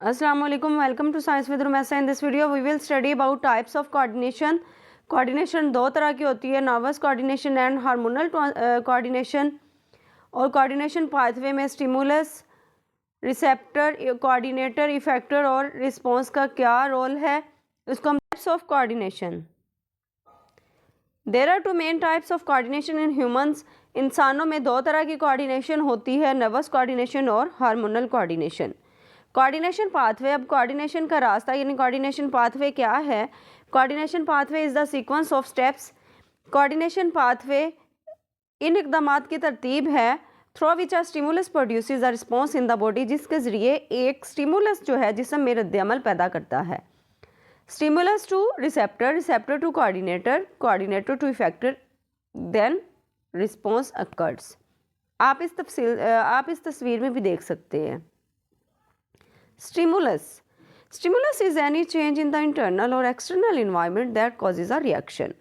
Assalamu alaikum. Welcome to Science with Rumesa. In this video, we will study about types of coordination. Coordination दो तरह की होती है, nervous coordination and hormonal coordination. और coordination pathway में stimulus, receptor, coordinator, effector और response का क्या रोल है, इसको हम types of coordination. There are two main types of coordination in humans. इंसानों में दो तरह की कोऑर्डिनेशन होती है, नर्वस कोऑर्डिनेशन और हार्मोनल कोऑर्डिनेशन। कोऑर्डिनेशन पाथवे, अब कोऑर्डिनेशन का रास्ता यानी कोऑर्डिनेशन पाथवे क्या है। Coordination pathway is the sequence of steps. Coordination pathway इन इकदामात की तरतीब है through which a stimulus produces a response in the body, जिसके ज़रिए एक स्टिमुलस जो है जिसम में रद्द-ए-अमल पैदा करता है। Stimulus to receptor, receptor to coordinator, coordinator to effector, then response occurs. आप इस तस्वीर में भी देख सकते हैं। Stimulus is any change in the internal or external environment that causes a reaction.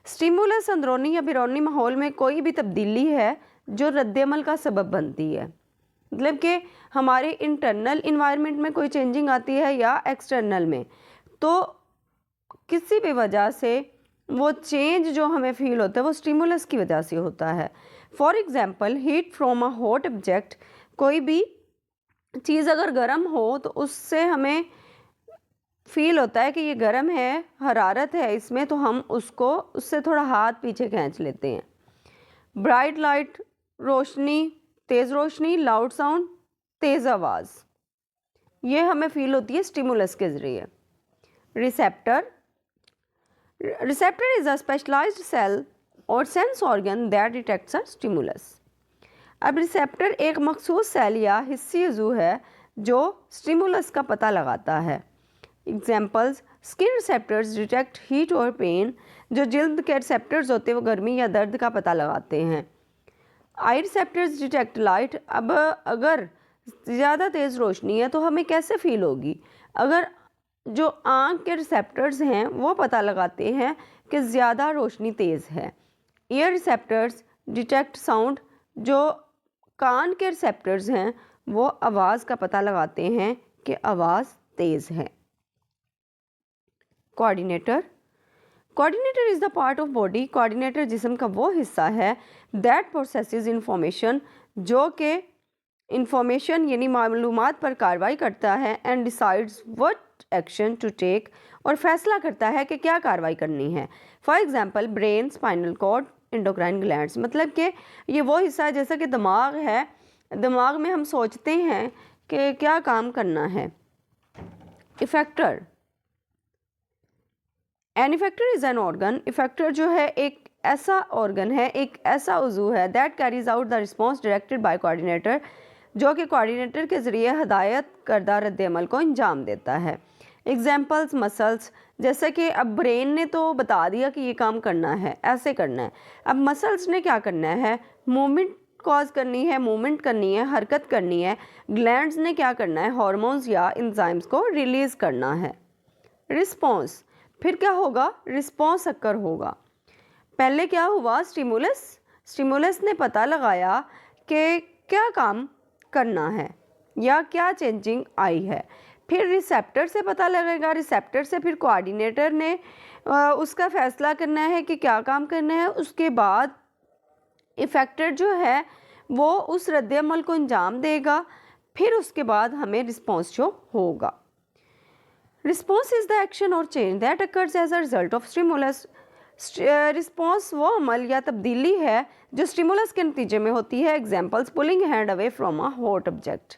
Stimulus अंदरूनी या बैरूनी माहौल में कोई भी तब्दीली है जो रद्द-ए-अमल का सबब बनती है। मतलब कि हमारे इंटरनल इन्वायरमेंट में कोई चेंजिंग आती है या एक्सटर्नल में, तो किसी भी वजह से वो चेंज जो हमें फील होता है वो स्टिमुलस की वजह से होता है। For example, heat from a hot object, कोई भी चीज़ अगर गर्म हो तो उससे हमें फील होता है कि ये गर्म है, हरारत है इसमें, तो हम उससे थोड़ा हाथ पीछे खींच लेते हैं। ब्राइट लाइट, रोशनी, तेज़ रोशनी, लाउड साउंड, तेज़ आवाज़, ये हमें फील होती है स्टिमुलस के ज़रिए। Receptor is a specialized cell और sense organ that detects a stimulus. अब रिसेप्टर एक मखसूस सेल या हिस्सी अज़ू है जो स्टिमुलस का पता लगाता है। Examples, skin receptors detect heat और पेन, जो जल्द के रिसेप्टर्स होते हैं वो गर्मी या दर्द का पता लगाते हैं। आई रिसेप्टर्स डिटेक्ट लाइट, अब अगर ज़्यादा तेज़ रोशनी है तो हमें कैसे फील होगी। अगर जो आँख के रिसेप्टर्स हैं वो पता लगाते हैं कि ज़्यादा रोशनी तेज़ है। ईयर रिसेप्टर्स डिटेक्ट साउंड, जो कान के रिसेप्टर्स हैं वो आवाज़ का पता लगाते हैं कि आवाज़ तेज़ है। Coordinator is the part of body, coordinator जिस्म का वो हिस्सा है दैट प्रोसेसेस इंफॉर्मेशन, जो कि इंफॉर्मेशन यानी मालूमात पर कार्रवाई करता है, and decides what action to take, और फैसला करता है कि क्या कार्रवाई करनी है। For example, brain, spinal cord, endocrine glands, मतलब कि ये वो हिस्सा है जैसा कि दिमाग है, दिमाग में हम सोचते हैं कि क्या काम करना है। Effector, an effector is an organ, effector जो है एक ऐसा ऑर्गन है, एक ऐसा उज़ू है that carries out the response directed by coordinator, जो कि कोऑर्डिनेटर के ज़रिए हदायत करदा रद्द-ए-अमल को अंजाम देता है। एग्जाम्पल्स, मसल्स, जैसे कि अब ब्रेन ने तो बता दिया कि ये काम करना है, ऐसे करना है। अब मसल्स ने क्या करना है, मूवमेंट कॉज करनी है, मूवमेंट करनी है, हरकत करनी है। ग्लैंड्स ने क्या करना है, हार्मोन्स या एंजाइम्स को रिलीज़ करना है। रिस्पॉन्स, फिर क्या होगा, रिस्पॉन्स अक्कर होगा। पहले क्या हुआ, स्टिमुलस ने पता लगाया कि क्या काम करना है या क्या चेंजिंग आई है। फिर रिसेप्टर से पता लगेगा, रिसेप्टर से फिर कोऑर्डिनेटर ने उसका फ़ैसला करना है कि क्या काम करना है। उसके बाद इफेक्टर जो है वो उस रद्द-ए-अमल को अंजाम देगा, फिर उसके बाद हमें रिस्पॉन्स जो होगा। Response is the action or change that occurs as a result of stimulus. Response वो अमल या तब्दीली है जो स्टिमुलस के नतीजे में होती है। Examples, pulling hand away from a hot object,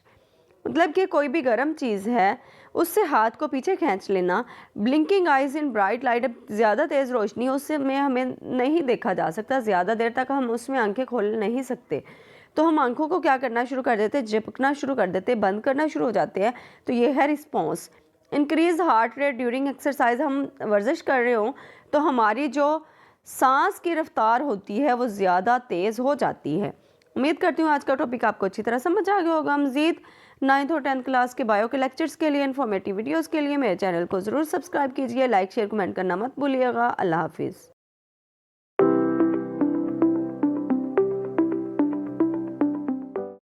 मतलब कि कोई भी गर्म चीज़ है उससे हाथ को पीछे खींच लेना। ब्लिंकिंग आइज इन ब्राइट लाइट, अब ज़्यादा तेज़ रोशनी उससे में हमें नहीं देखा जा सकता, ज़्यादा देर तक हम उसमें आंखें खोल नहीं सकते, तो हम आंखों को क्या करना शुरू कर देते हैं, झपकना शुरू कर देते हैं, बंद करना शुरू हो जाते हैं, तो ये है response. Increase heart rate during exercise, हम वर्जिश कर रहे हो तो हमारी जो सांस की रफ्तार होती है वो ज़्यादा तेज़ हो जाती है। उम्मीद करती हूँ आज का टॉपिक आपको अच्छी तरह समझ आ गया होगा। मज़ीद 9th और 10th क्लास के बायो के लेक्चर्स के लिए, इन्फॉर्मेटिव वीडियोस के लिए मेरे चैनल को ज़रूर सब्सक्राइब कीजिए। लाइक, शेयर, कमेंट करना मत भूलिएगा। अल्लाह हाफिज़।